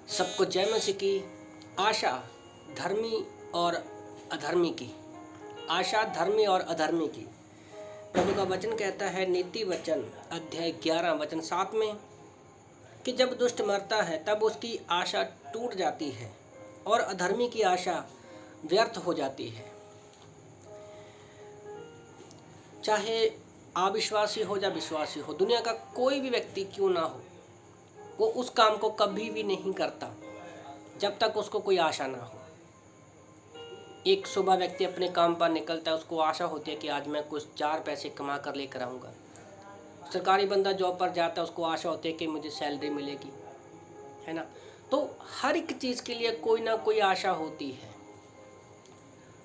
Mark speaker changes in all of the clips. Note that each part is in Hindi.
Speaker 1: सबको जय मसीह की। आशा धर्मी और अधर्मी की। आशा धर्मी और अधर्मी की। प्रभु का वचन कहता है, नीति वचन अध्याय 11 वचन 7 में, कि जब दुष्ट मरता है तब उसकी आशा टूट जाती है और अधर्मी की आशा व्यर्थ हो जाती है। चाहे अविश्वासी हो या विश्वासी हो, दुनिया का कोई भी व्यक्ति क्यों ना हो, वो उस काम को कभी भी नहीं करता जब तक उसको कोई आशा ना हो। एक सुबह व्यक्ति अपने काम पर निकलता है, उसको आशा होती है कि आज मैं कुछ 4 पैसे कमा कर लेकर आऊँगा। सरकारी बंदा जॉब पर जाता है, उसको आशा होती है कि मुझे सैलरी मिलेगी, है ना। तो हर एक चीज़ के लिए कोई ना कोई आशा होती है,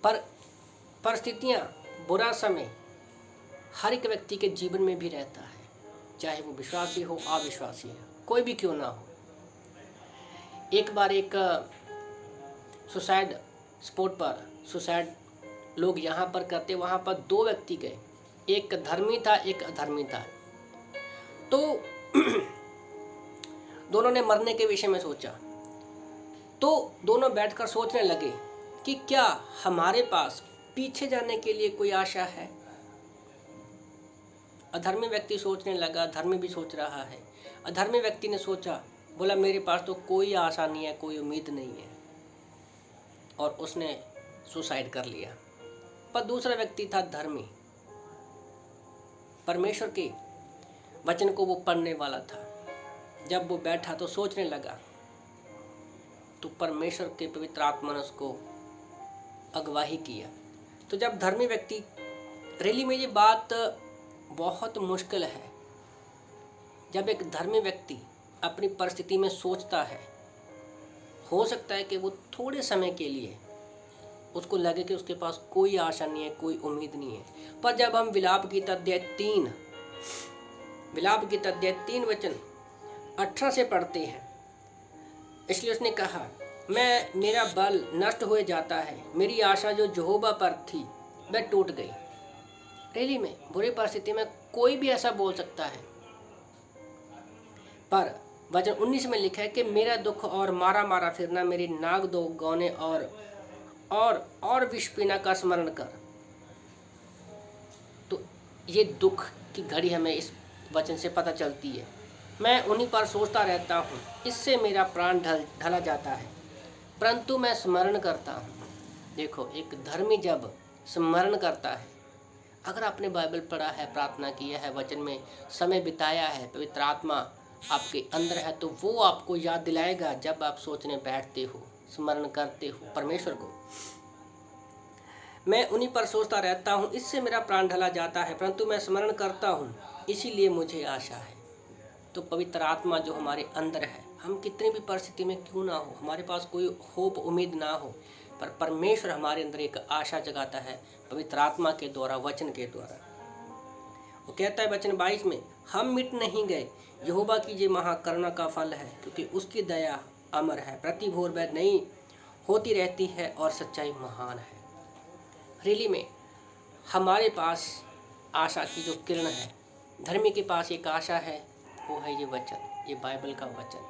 Speaker 1: पर परिस्थितियाँ, बुरा समय हर एक व्यक्ति के जीवन में भी रहता है, चाहे वो विश्वासी हो अविश्वासी हो, कोई भी क्यों ना हो। एक बार एक सुसाइड स्पॉट पर सुसाइड लोग यहाँ पर करते, वहाँ पर 2 व्यक्ति गए, एक धर्मी था एक अधर्मी था। तो दोनों ने मरने के विषय में सोचा, तो दोनों बैठकर सोचने लगे कि क्या हमारे पास पीछे जाने के लिए कोई आशा है। अधर्मी व्यक्ति सोचने लगा, धर्मी भी सोच रहा है। अधर्मी व्यक्ति ने सोचा, बोला मेरे पास तो कोई आशा नहीं है, कोई उम्मीद नहीं है, और उसने सुसाइड कर लिया। पर दूसरा व्यक्ति था धर्मी, परमेश्वर के वचन को वो पढ़ने वाला था। जब वो बैठा तो सोचने लगा, तो परमेश्वर के पवित्र आत्मा ने उसको अगवाही किया। तो जब धर्मी व्यक्ति, रियली में ये बात बहुत मुश्किल है, जब एक धर्मी व्यक्ति अपनी परिस्थिति में सोचता है, हो सकता है कि वो थोड़े समय के लिए उसको लगे कि उसके पास कोई आशा नहीं है, कोई उम्मीद नहीं है। पर जब हम विलाप गीत अध्याय 3 वचन 18 से पढ़ते हैं, इसलिए उसने कहा, मेरा बल नष्ट हो जाता है, मेरी आशा जो यहोवा पर थी वह टूट गई। रियली में बुरी परिस्थिति में कोई भी ऐसा बोल सकता है, पर वचन 19 में लिखा है कि मेरा दुख और मारा मारा फिरना, मेरी नाक दो गौने और विष पीना का स्मरण कर। तो ये दुख की घड़ी हमें इस वचन से पता चलती है। मैं उन्हीं पर सोचता रहता हूँ, इससे मेरा प्राण ढला जाता है, परंतु मैं स्मरण करता हूँ। देखो, एक धर्मी जब स्मरण करता है, अगर आपने बाइबल पढ़ा है, प्रार्थना किया है, वचन में समय बिताया है, पवित्र आत्मा आपके अंदर है, तो वो आपको याद दिलाएगा जब आप सोचने बैठते हो, स्मरण करते हो परमेश्वर को। मैं उन्हीं पर सोचता रहता हूँ, इससे मेरा प्राण ढला जाता है, परंतु मैं स्मरण करता हूँ, इसीलिए मुझे आशा है। तो पवित्र आत्मा जो हमारे अंदर है, हम कितनी भी परिस्थिति में क्यों ना हो, हमारे पास कोई होप उम्मीद ना हो, पर परमेश्वर हमारे अंदर एक आशा जगाता है पवित्र आत्मा के द्वारा, वचन के द्वारा। वो कहता है वचन 22 में, हम मिट नहीं गए, यहोवा की ये महाकरुणा का फल है, क्योंकि उसकी दया अमर है, प्रति भोर वह नई होती रहती है और सच्चाई महान है। रियली में हमारे पास आशा की जो किरण है, धर्मी के पास एक आशा है, वो है ये वचन, ये बाइबल का वचन।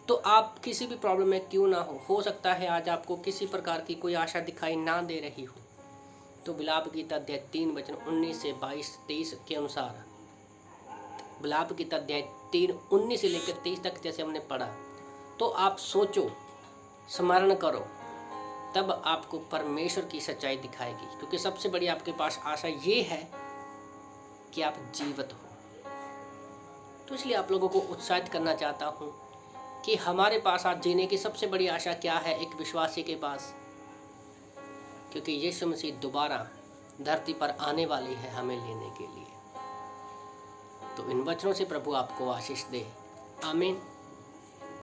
Speaker 1: तो आप किसी भी प्रॉब्लम में क्यों ना हो सकता है आज आपको किसी प्रकार की कोई आशा दिखाई ना दे रही हो, तो विलाप गीत अध्याय 3 वचन 19 से 22-23 के अनुसार, विलाप गीत अध्याय 3 19 से लेकर 23 तक जैसे हमने पढ़ा, तो आप सोचो, स्मरण करो, तब आपको परमेश्वर की सच्चाई दिखाएगी। क्योंकि सबसे बड़ी आपके पास आशा ये है कि आप जीवित हो। तो इसलिए आप लोगों को उत्साहित करना चाहता हूँ कि हमारे पास आज जीने की सबसे बड़ी आशा क्या है एक विश्वासी के पास, क्योंकि यीशु मसीह दोबारा धरती पर आने वाली है हमें लेने के लिए। तो इन वचनों से प्रभु आपको आशीष दे। आमीन।